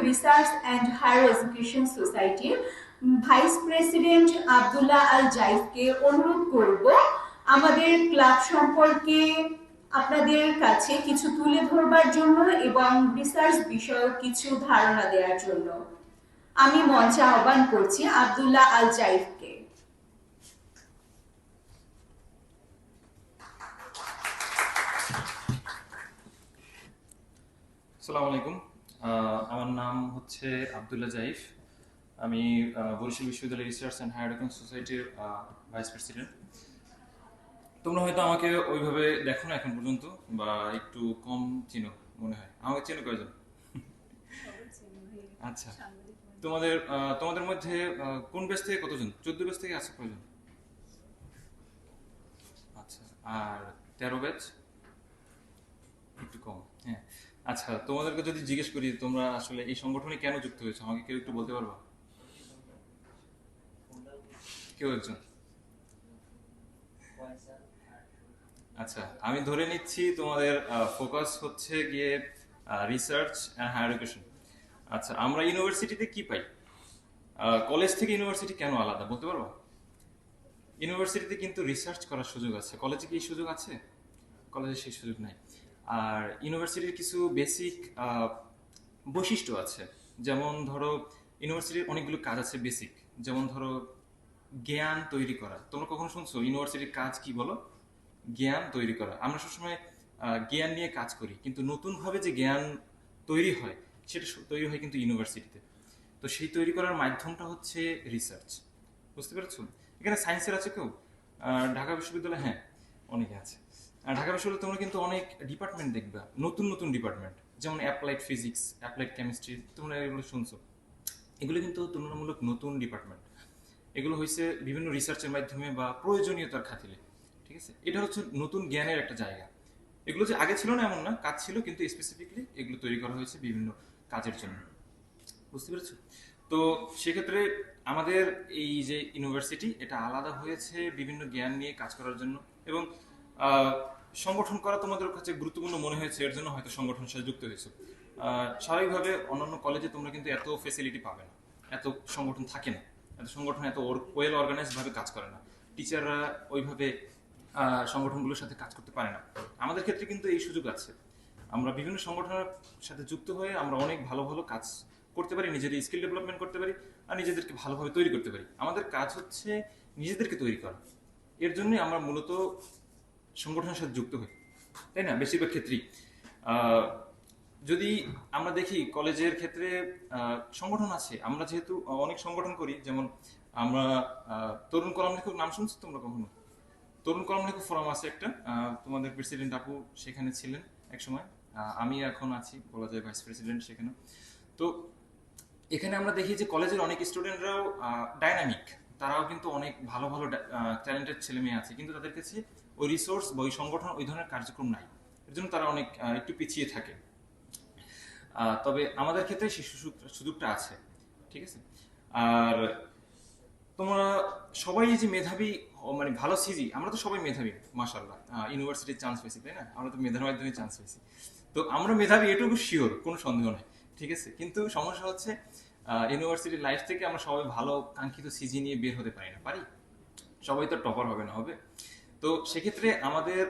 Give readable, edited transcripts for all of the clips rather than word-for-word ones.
Research and higher education সোসাইটির vice president Abdullah Al জাইফকে অনুরোধ করব আমাদের ক্লাব সম্পর্কে আপনাদের কাছে কিছু তুলে ধরবার জন্য এবং রিসার্চ বিষয়ক কিছু ধারণা দেওয়ার জন্য। আমি মঞ্চে আহ্বান করছি আব্দুল্লাহ আল জাইফকে। আসসালামু আলাইকুম। আমার নাম হচ্ছে আব্দুল্লাহ জাইফ। আমি বরিশাল বিশ্ববিদ্যালয় রিসার্চ অ্যান্ড হায়ার এডুকেশন সোসাইটির ভাইস প্রেসিডেন্ট। তোমরা হয়তো আমাকে ওইভাবে দেখো না এখন পর্যন্ত, বা একটু কম চিনো মনে হয়। আমাকে চেনো কয়জন? আচ্ছা, তোমাদের মধ্যে কোন ব্যাচ থেকে কতজন? 14 ব্যাচ থেকে আছে কয়জন? আচ্ছা, আর 13 ব্যাচ একটু কম। হ্যাঁ, আচ্ছা, তোমাদেরকে যদি জিজ্ঞেস করি তোমরা আসলে এই সংগঠনে কেন যুক্ত হয়েছো, আমাকে কেউ একটু বলতে পারবা? কেউ একজন? আচ্ছা, আমি ধরে নিচ্ছি তোমাদের ফোকাস হচ্ছে গিয়ে রিসার্চ অ্যান্ড হায়ার এডুকেশন। আচ্ছা, আমরা ইউনিভার্সিটিতে কি পাই? কলেজ থেকে ইউনিভার্সিটি কেন আলাদা বলতে পারবা? ইউনিভার্সিটিতে কিন্তু রিসার্চ করার সুযোগ আছে, কলেজে কি এই সুযোগ আছে? কলেজে সেই সুযোগ নাই। আর ইউনিভার্সিটির কিছু বেসিক বৈশিষ্ট্য আছে, যেমন ধরো ইউনিভার্সিটির অনেকগুলো কাজ আছে বেসিক, যেমন ধরো জ্ঞান তৈরি করা। তোমরা কখনো শুনছো ইউনিভার্সিটির কাজ কি বলো? জ্ঞান তৈরি করা। আমরা সবসময় জ্ঞান নিয়ে কাজ করি, কিন্তু নতুনভাবে যে জ্ঞান তৈরি হয় সেটা তৈরি হয় কিন্তু ইউনিভার্সিটিতে। তো সেই তৈরি করার মাধ্যমটা হচ্ছে রিসার্চ। বুঝতে পেরেছো? এখানে সায়েন্সের আছে কেউ? ঢাকা বিশ্ববিদ্যালয়, হ্যাঁ, অনেকে আছে। ঢাকা বিশ্ববিদ্যালয়ে তোমরা কিন্তু অনেক ডিপার্টমেন্ট দেখবা, নতুন নতুন ডিপার্টমেন্ট, যেমন অ্যাপ্লাইড ফিজিক্স, অ্যাপ্লাইড কেমিস্ট্রি, তোমরা এগুলো শুনছো। এগুলো কিন্তু তুলনামূলক নতুন ডিপার্টমেন্ট। এগুলো হয়েছে বিভিন্ন রিসার্চের মাধ্যমে বা প্রয়োজনীয়তার খাতিরে। ঠিক আছে, এটা হচ্ছে নতুন জ্ঞানের একটা জায়গা। এগুলো যে আগে ছিল না এমন না, কাজ ছিল, কিন্তু স্পেসিফিকলি এগুলো তৈরি করা হয়েছে বিভিন্ন কাজের জন্য। বুঝতে পেরেছো? তো সেক্ষেত্রে আমাদের এই যে ইউনিভার্সিটি, এটা আলাদা হয়েছে বিভিন্ন জ্ঞান নিয়ে কাজ করার জন্য, এবং সংগঠন করা তোমাদের কাছে গুরুত্বপূর্ণ মনে হয়েছে, এর জন্য হয়তো সংগঠনের সাথে যুক্ত হয়েছে। স্বাভাবিকভাবে অন্যান্য কলেজে তোমরা কিন্তু এত ফেসিলিটি পাবে না, এত সংগঠন থাকে না, এত সংগঠন এত ওয়েল অর্গানাইজ ভাবে কাজ করে না, টিচাররা ওইভাবে সংগঠনগুলোর সাথে কাজ করতে পারে না। আমাদের ক্ষেত্রে কিন্তু এই সুযোগ আছে, আমরা বিভিন্ন সংগঠনের সাথে যুক্ত হয়ে আমরা অনেক ভালো ভালো কাজ করতে পারি, নিজেদের স্কিল ডেভেলপমেন্ট করতে পারি, আর নিজেদেরকে ভালোভাবে তৈরি করতে পারি। আমাদের কাজ হচ্ছে নিজেদেরকে তৈরি করা। এর জন্যই আমরা মূলত সংগঠনের সাথে যুক্ত হই, তাই না? বেশিরভাগ ক্ষেত্রেই যদি আমরা দেখি কলেজের ক্ষেত্রে সংগঠন আছে, আমরা যেহেতু অনেক সংগঠন করি, যেমন আমরা তরুণ কলাম লেখক, নাম শুনছো তোমরা কখনো? তরুণ কলাম লেখক ফোরাম আছে একটা, তোমাদের প্রেসিডেন্ট আপু সেখানে ছিলেন এক সময়, আমি এখন আছি বলা যায় ভাইস প্রেসিডেন্ট সেখানে। তো এখানে আমরা দেখি যে কলেজের অনেক স্টুডেন্টরাও ডাইনামিক, তারাও কিন্তু অনেক ভালো ভালো ট্যালেন্টেড ছেলে মেয়ে আছে, কিন্তু তাদের কাছে ওই রিসোর্স বা ওই সংগঠন, ওই ধরনের কার্যক্রম নাই। এর জন্য তারা অনেক একটু পিছিয়ে থাকে। তবে আমাদের ক্ষেত্রে সেই সুযোগটা আছে। ঠিক আছে, আর তোমরা সবাই যে মেধাবী, মানে ভালো সিজি, আমরা তো সবাই মেধাবী মাশাআল্লাহ, ইউনিভার্সিটির চান্স পেয়েছি, তাই না? আমরা তো মেধার মাধ্যমে চান্স পেয়েছি। তো আমরা মেধাবী এটুকু শিওর, কোনো সন্দেহ নেই। ঠিক আছে, কিন্তু সমস্যা হচ্ছে ইউনিভার্সিটির লাইফ থেকে আমরা সবাই ভালো কাঙ্ক্ষিত সিজি নিয়ে বের হতে পারি না, পারি? সবাই তো টপার হবে না, হবে? তো সেক্ষেত্রে আমাদের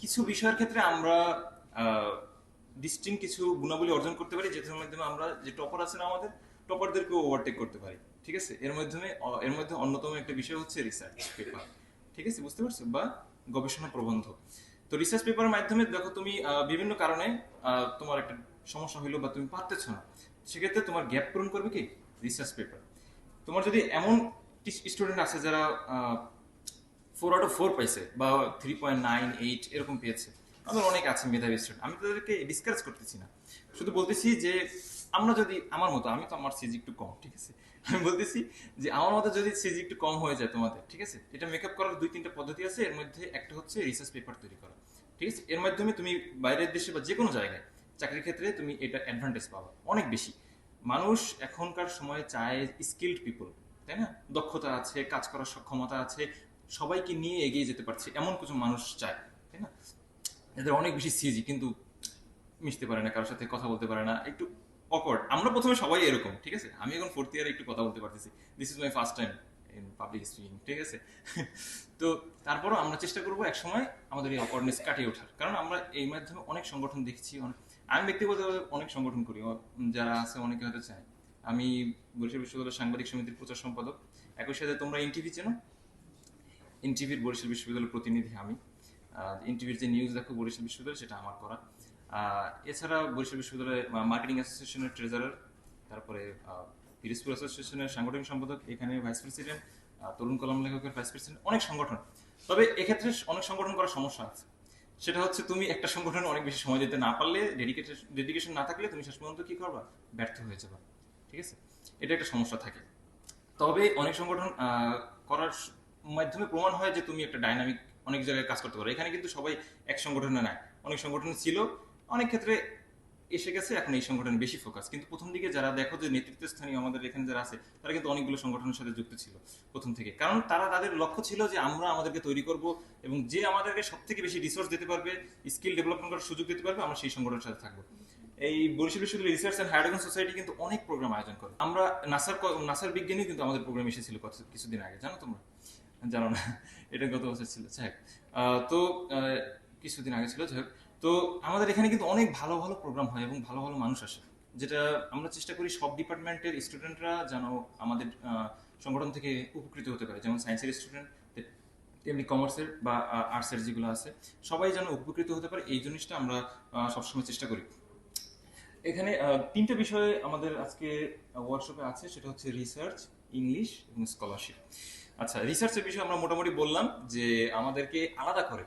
কিছু বিষয়ের ক্ষেত্রে আমরা ডিস্টিংক্ট কিছু গুণাবলী অর্জন করতে পারি, যেটার মাধ্যমে আমরা যে টপার আছে না আমাদের, টপারদেরকেও ওভারটেক করতে পারি। ঠিক আছে, এর মধ্যে অন্যতম একটা বিষয় হচ্ছে রিসার্চ পেপার। ঠিক আছে, বুঝতে পারছো? বা গবেষণা প্রবন্ধ। তো রিসার্চ পেপারের মাধ্যমে দেখো তুমি বিভিন্ন কারণে তোমার একটা সমস্যা হইলো বা তুমি পারতেছ না, সেক্ষেত্রে তোমার গ্যাপ পূরণ করবে কি? Research paper. তোমার যদি এমন স্টুডেন্ট আছে যারা 4/4 পাইছে বা 3.98 এরকম পেয়েছে, আমাদের অনেক আছে মেধাবী স্টুডেন্ট, আমি তাদেরকে ডিসকারেজ করতেছি না, শুধু বলতেছি যে আমরা যদি আমার মতো, আমি তো আমার সিজি একটু কম, ঠিক আছে, আমি বলতেছি যে আমার মতো যদি সিজি একটু কম হয়ে যায় তোমাদের, ঠিক আছে, এটা মেকআপ করার 2-3টা পদ্ধতি আছে। এর মধ্যে একটা হচ্ছে রিসার্চ পেপার তৈরি করা। ঠিক আছে, এর মাধ্যমে তুমি বাইরের দেশে বা যে কোনো জায়গায় চাকরির ক্ষেত্রে তুমি এটা অ্যাডভান্টেজ পাবা অনেক বেশি। মানুষ এখনকার সময়ে চায় স্কিল্ড পিপল, তাই না? দক্ষতা আছে, কাজ করার সক্ষমতা আছে, সবাইকে নিয়ে এগিয়ে যেতে পারছে এমন কিছু মানুষ চায়, তাই না? এদের অনেক বেশি সিজি, কিন্তু মিশতে পারে না, কারোর সাথে কথা বলতে পারে না, একটু অকওয়ার্ড। আমরা প্রথমে সবাই এরকম, ঠিক আছে? আমি এখন 4th ইয়ারে একটু কথা বলতে পারতেছি, this is my first time in public speaking, ঠিক আছে? তো তারপরও আমরা চেষ্টা করবো একসময় আমাদের এই অকওয়ার্ডনেস কাটিয়ে ওঠার, কারণ আমরা এই মাধ্যমে অনেক সংগঠন দেখছি, আমি ব্যক্তিগতভাবে অনেক সংগঠন করি, যারা আছে অনেকে হয়তো চায়। আমি বরিশাল বিশ্ববিদ্যালয় সাংবাদিক সমিতির প্রচার সম্পাদক। একই সাথে তোমরা এনটিভি চেনো? এনটিভির বরিশাল বিশ্ববিদ্যালয়ের প্রতিনিধি আমি। এনটিভির যে নিউজ দেখো বরিশাল বিশ্ববিদ্যালয়, সেটা আমার করা। এছাড়া বরিশাল বিশ্ববিদ্যালয়ের মার্কেটিং অ্যাসোসিয়েশনের ট্রেজারার, তারপরে পিরিজপুর অ্যাসোসিয়েশনের সাংগঠনিক সম্পাদক, এখানে ভাইস প্রেসিডেন্ট, তরুণ কলম লেখকের ভাইস প্রেসিডেন্ট, অনেক সংগঠন। তবে এক্ষেত্রে অনেক সংগঠন করার সমস্যা আছে। সেটা হচ্ছে তুমি একটা সংগঠনে অনেক বেশি সময় দিতে না পারলে, ডেডিকেশন না থাকলে তুমি শেষ পর্যন্ত কি করবা? ব্যর্থ হয়ে যাবা, ঠিক আছে? এটা একটা সমস্যা থাকে। তবে অনেক সংগঠন করার মাধ্যমে প্রমাণ হয় যে তুমি একটা ডাইনামিক অনেক জায়গায় কাজ করতে পারো। এখানে কিন্তু সবাই এক সংগঠনে নাই, অনেক সংগঠন ছিল, অনেক ক্ষেত্রে এসে গেছে, এখন এই সংগঠনে বেশি ফোকাস। কিন্তু প্রথম দিকে যারা দেখো যে নেতৃত্বস্থানীয় আমাদের এখানে যারা আছে, তারা কিন্তু অনেকগুলো সংগঠনের সাথে যুক্ত ছিল প্রথম থেকে, কারণ তারা তাদের লক্ষ্য ছিল যে আমরা আমাদেরকে তৈরি করব এবং যে আমাদেরকে সব থেকে বেশি রিসোর্স দিতে পারবে, স্কিল ডেভেলপমেন্ট করার সুযোগ দিতে পারবে, আমরা সেই সংগঠনের সাথে থাকবো। এই বরিশাল বিশ্ববিদ্যালয় research and higher education society কিন্তু অনেক প্রোগ্রাম আয়োজন করে। আমরা নাসার বিজ্ঞানী কিন্তু আমাদের প্রোগ্রাম এসেছিল কিছুদিন আগে, জানো তোমরা? জানো না? এটা গত বছর ছিল, যাই হোক। তো কিছুদিন আগে ছিল, যাই হোক। তো আমাদের এখানে কিন্তু অনেক ভালো ভালো প্রোগ্রাম হয় এবং ভালো ভালো মানুষ আসে, যেটা আমরা চেষ্টা করি সব ডিপার্টমেন্টের স্টুডেন্টরা যেন আমাদের সংগঠন থেকে উপকৃত হতে পারে। যেমন সায়েন্সের স্টুডেন্ট, তেমনি কমার্সের বা আর্টসের যেগুলো আছে, সবাই যেন উপকৃত হতে পারে, এই জিনিসটা আমরা সবসময় চেষ্টা করি। এখানে তিনটা বিষয় আমাদের আজকে ওয়ার্কশপে আছে, সেটা হচ্ছে রিসার্চ, ইংলিশ এবং স্কলারশিপ। আচ্ছা, রিসার্চের বিষয়ে আমরা মোটামুটি বললাম যে আমাদেরকে আলাদা করে,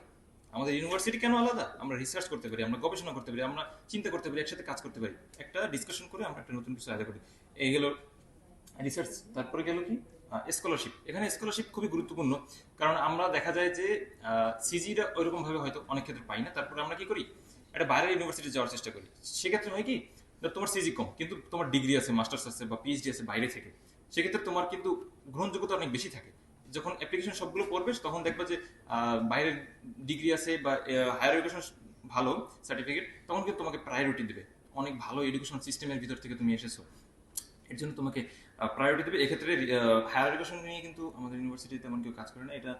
আমাদের ইউনিভার্সিটি কেন আলাদা? আমরা রিসার্চ করতে পারি, আমরা গবেষণা করতে পারি, আমরা চিন্তা করতে পারি, একসাথে কাজ করতে পারি, একটা ডিসকাশন করে আমরা একটা নতুন কিছু আলাদা করি। এই গেল রিসার্চ। তারপরে গেল কি? স্কলারশিপ। এখানে স্কলারশিপ খুবই গুরুত্বপূর্ণ, কারণ আমরা দেখা যায় যে সিজিটা ওইরকম ভাবে হয়তো অনেক ক্ষেত্রে পাই না, তারপরে আমরা কি করি? একটা বাইরের ইউনিভার্সিটি যাওয়ার চেষ্টা করি। সেক্ষেত্রে হয় কি, তোমার সিজি কম কিন্তু তোমার ডিগ্রি আছে, মাস্টার্স আছে বা পিএইচডি আছে বাইরে থেকে, সেক্ষেত্রে তোমার কিন্তু গ্রহণযোগ্যতা অনেক বেশি থাকে। যখন অ্যাপ্লিকেশন সবগুলো পড়বে তখন দেখবে যে বাইরের ডিগ্রি আছে বা হায়ার এডুকেশন ভালো সার্টিফিকেট, তখন কিন্তু তোমাকে প্রায়োরিটি দেবে। অনেক ভালো এডুকেশন সিস্টেমের ভিতর থেকে তুমি এসেছো, এর জন্য তোমাকে প্রায়োরিটি দেবে। এক্ষেত্রে হায়ার এডুকেশন নিয়ে কিন্তু আমাদের ইউনিভার্সিটিতে তেমন কেউ কাজ করে না, এটা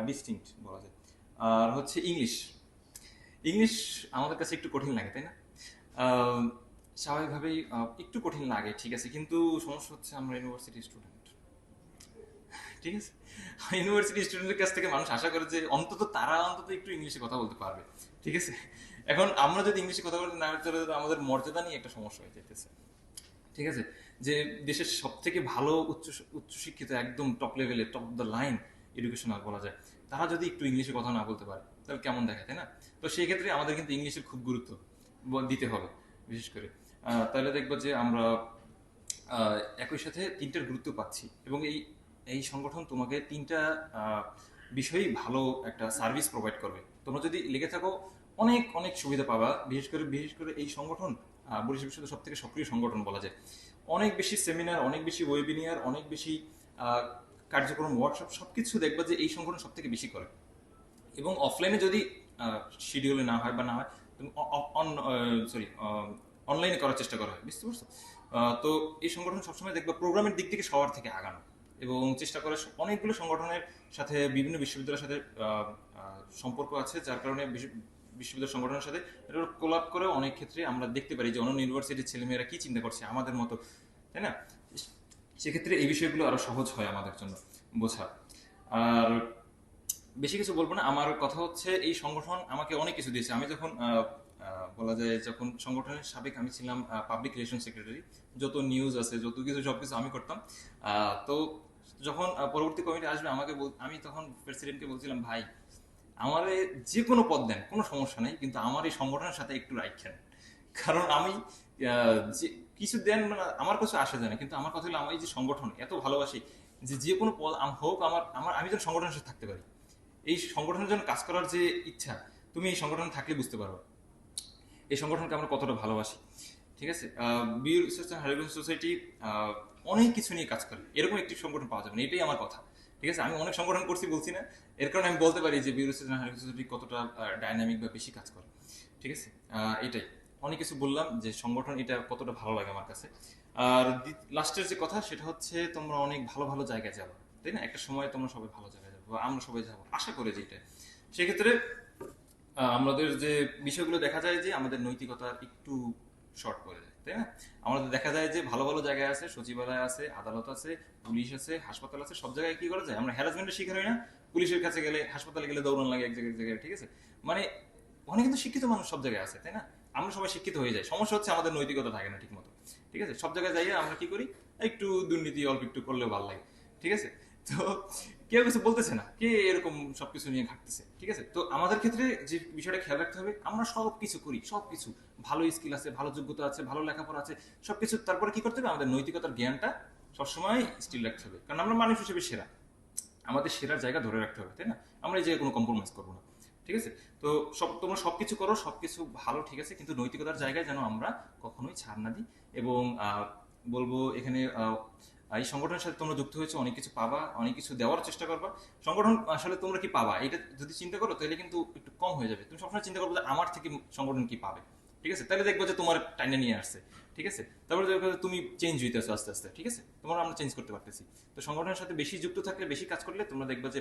ডিস্টিংক্ট বলা যায়। আর হচ্ছে ইংলিশ। ইংলিশ আমাদের কাছে একটু কঠিন লাগে, তাই না? স্বাভাবিকভাবেই একটু কঠিন লাগে, ঠিক আছে, কিন্তু সমস্যা হচ্ছে আমরা ইউনিভার্সিটি স্টুডেন্ট, ঠিক আছে? ইউনিভার্সিটি স্টুডেন্টের কাছ থেকে মানুষ আশা করে যে তারা অন্তত একটু ইংলিশে কথা বলতে পারবে, ঠিক আছে? এখন আমরা যদি ইংলিশে কথা বলতে না পারি, আমাদের মর্যাদা নিয়ে একটা সমস্যা হয়ে যেতেছে, ঠিক আছে? যে দেশের সব থেকে ভালো উচ্চশিক্ষিত, একদম টপ লেভেলে, top of the line educational বলা যায়, তারা যদি একটু ইংলিশে কথা না বলতে পারে, তাহলে কেমন দেখায়, তাই না? তো সেই ক্ষেত্রে আমাদের কিন্তু ইংলিশের খুব গুরুত্ব দিতে হবে, বিশেষ করে। তাহলে দেখবো যে আমরা একই সাথে তিনটার গুরুত্ব পাচ্ছি, এবং এই এই সংগঠন তোমাকে তিনটা বিষয়ই ভালো একটা সার্ভিস প্রোভাইড করবে। তোমরা যদি লেগে থাকো, অনেক অনেক সুবিধা পাবা। বিশেষ করে এই সংগঠন বরিশাল বিশ্ববিদ্যালয়ের সব থেকে সক্রিয় সংগঠন বলা যায়। অনেক বেশি সেমিনার, অনেক বেশি ওয়েবিনিয়ার, অনেক বেশি কার্যক্রম, ওয়ার্কশপ, সবকিছু দেখবা যে এই সংগঠন সব থেকে বেশি করে। এবং অফলাইনে যদি শিডিউলে না হয় বা না হয়, তুমি অনলাইনে করার চেষ্টা করা হয়, বুঝতে পারছো? তো এই সংগঠন সবসময় দেখবা প্রোগ্রামের দিক থেকে সবার থেকে আগানো, এবং চেষ্টা করে অনেকগুলো সংগঠনের সাথে, বিভিন্ন বিশ্ববিদ্যালয়ের সাথে সম্পর্ক আছে, যার কারণে বিশ্ববিদ্যালয় সংগঠনের সাথে এটা কোলাপ করে অনেক ক্ষেত্রে আমরা দেখতে পারি যে অন্য ইউনিভার্সিটির ছেলেমেয়েরা কি চিন্তা করছে আমাদের মতো, তাই না? সেক্ষেত্রে এই বিষয়গুলো আরো সহজ হয় আমাদের জন্য বোঝা। আর বেশি কিছু বলবো না, আমার কথা হচ্ছে এই সংগঠন আমাকে অনেক কিছু দিয়েছে। আমি যখন বলা যায়, যখন সংগঠনের সাবেক আমি ছিলাম পাবলিক রিলেশন সেক্রেটারি, যত নিউজ আছে, যত কিছু সবকিছু আমি করতাম। তো যখন পরবর্তী কমিটি আসবে আমি তখন প্রেসিডেন্টকে বলছিলাম, ভাই আমারে যে কোনো পদ দেন, কোনো সমস্যা নেই, কিন্তু আমার এই সংগঠনের সাথে একটু রাখেন। কারণ আমি যে কিছু দেন মানে আমার কাছে আসে যায় না, কিন্তু আমার কথা হলো আমি এই যে সংগঠন এত ভালোবাসি, যে কোনো পদ হোক আমি যেন সংগঠনের সাথে থাকতে পারি, এই সংগঠনের জন্য কাজ করার যে ইচ্ছা, তুমি এই সংগঠনে থাকলে বুঝতে পারো এই সংগঠনকে আমরা কতটা ভালোবাসি, ঠিক আছে? বিউ research and higher education society অনেক কিছু নিয়ে কাজ করে, এরকম একটি সংগঠন পাওয়া যাবে না, এটাই আমার কথা, ঠিক আছে? আমি অনেক সংগঠন করছি বলছি না, এর কারণে আমি বলতে পারি যে বিউ research and higher education society কতটা ডাইনামিক বা বেশি কাজ করে, ঠিক আছে? এটাই অনেক কিছু বললাম যে সংগঠন এটা কতটা ভালো লাগে আমার কাছে। আর লাস্টের যে কথা সেটা হচ্ছে তোমরা অনেক ভালো ভালো জায়গায় যাবে, তাই না? একটা সময় তোমরা সবাই ভালো জায়গায় যাবো বা আমরা সবাই যাবো, আশা করি যে এটা। সেক্ষেত্রে আমাদের যে বিষয়গুলো দেখা যায় যে আমাদের নৈতিকতা একটু শর্ট পড়ে যায়, তাই না? আমাদের দেখা যায় যে ভালো ভালো জায়গায় আছে, সচিবালয় আছে, আদালত আছে, পুলিশ আছে, হাসপাতাল আছে, সব জায়গায় কি করা যায়, আমরা হ্যারাসমেন্টের শিকার হই না? পুলিশের কাছে গেলে, হাসপাতালে গেলে দৌড়ান লাগে এক জায়গায়, ঠিক আছে? মানে অনেক কিন্তু শিক্ষিত মানুষ সব জায়গায় আছে, তাই না? আমরা সবাই শিক্ষিত হয়ে যাই, সমস্যা হচ্ছে আমাদের নৈতিকতা থাকে না ঠিক মতো, ঠিক আছে? সব জায়গায় যাইয়ে আমরা কি করি, একটু দুর্নীতি অল্প একটু করলেও ভালো লাগে, ঠিক আছে? তো কেউ কিছু বলতেছে না, কে এরকম সবকিছু নিয়ে ঘাটতেছে, ঠিক আছে? তো আমাদের ক্ষেত্রে যে বিষয়টা খেয়াল রাখতে হবে, আমরা সবকিছু করি, সবকিছু ভালো স্কিল আছে, ভালো যোগ্যতা আছে, ভালো লেখাপড়া আছে, সবকিছু, তারপরে কি করতে হবে, আমাদের নৈতিকতার জ্ঞানটা সবসময় স্টিল রাখতে হবে, কারণ আমরা মানুষ হিসেবে সেরা, আমাদের সেরার জায়গা ধরে রাখতে হবে, তাই না? আমরা এই জায়গায় কোনো কম্প্রোমাইজ করবো না, ঠিক আছে? তো তোমরা সবকিছু করো, সবকিছু ভালো, ঠিক আছে, কিন্তু নৈতিকতার জায়গায় যেন আমরা কখনোই ছাড় না দিই। এবং বলবো এখানে এই সংগঠনের সাথে তোমরা যুক্ত হয়েছে, অনেক কিছু পাবা, অনেক কিছু দেওয়ার চেষ্টা করবা। সংগঠন আসলে তোমরা কি পাবা এটা যদি চিন্তা করো তাহলে কিন্তু একটু কম হয়ে যাবে। তুমি সবসময় চিন্তা করবো যে আমার থেকে সংগঠন কি পাবে, ঠিক আছে? তাহলে দেখবো যে তোমার টাইনে নিয়ে আসছে, ঠিক আছে? তারপরে দেখবো যে তুমি চেঞ্জ হইতেছো আস্তে আস্তে, ঠিক আছে? তোমার আমরা চেঞ্জ করতে পারতেছি। তো সংগঠনের সাথে বেশি যুক্ত থাকলে, বেশি কাজ করলে তোমরা দেখবে যে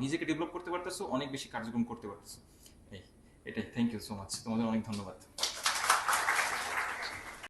নিজেকে ডেভেলপ করতে পারতেছো, অনেক বেশি কার্যক্রম করতে পারতেছো। এই এটাই, থ্যাংক ইউ সো মাচ, তোমাদের অনেক ধন্যবাদ।